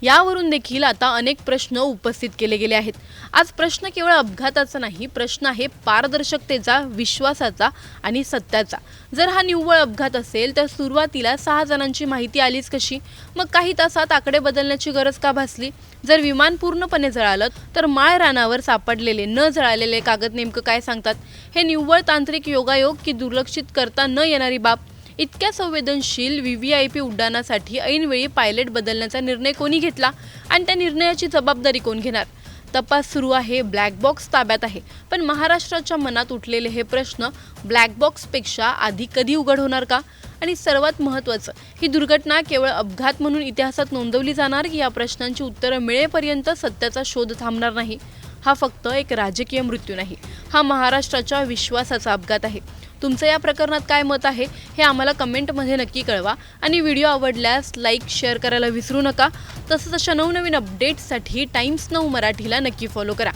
यावरून देखील आता अनेक प्रश्न उपस्थित केले गेले आहेत। आज प्रश्न केवळ अपघाताचा नाही, प्रश्न आहे पारदर्शकतेचा, विश्वासाचा आणि सत्याचा। जर हा निव्वळ अपघात असेल तर सुरुवातीला 6 जणांची माहिती आलीच कशी? मग काही तासात आकडे बदलण्याची गरज का भासली? जर विमान पूर्णपणे जळालं तर माळ रानावर सापडलेले न जळालेले कागद नेमकं काय सांगतात? हे निव्वळ तांत्रिक योगायोग की दुर्लक्षित करता न येणारी बाब? इतक्या संवेदनशील व्हीव्हीआयपी उड्डाणासाठी ऐनवेळी पायलट बदलण्याचा निर्णय कोणी घेतला आणि त्या निर्णयाची जबाबदारी कोण घेणार? तपास सुरू आहे, ब्लॅक बॉक्स ताब्यात आहे, पण महाराष्ट्राच्या मनात उठलेले हे प्रश्न ब्लॅक बॉक्सपेक्षा आधी कधी उघड होणार का? आणि सर्वात महत्त्वाचं, ही दुर्घटना केवळ अपघात म्हणून इतिहासात नोंदवली जाणार की या प्रश्नांची उत्तरं मिळेपर्यंत सत्याचा शोध थांबणार नाही? हा फक्त एक राजकीय मृत्यू नाही, हा महाराष्ट्राच्या विश्वासाचा अपघात आहे। तुमचं या प्रकरणात काय मत आहे हे आम्हाला कमेंटमध्ये नक्की कळवा आणि व्हिडिओ आवडल्यास लाईक शेअर करायला विसरू नका। तसंच अशा नवनवीन अपडेट्ससाठी टाइम्स नाऊ मराठीला नक्की फॉलो करा।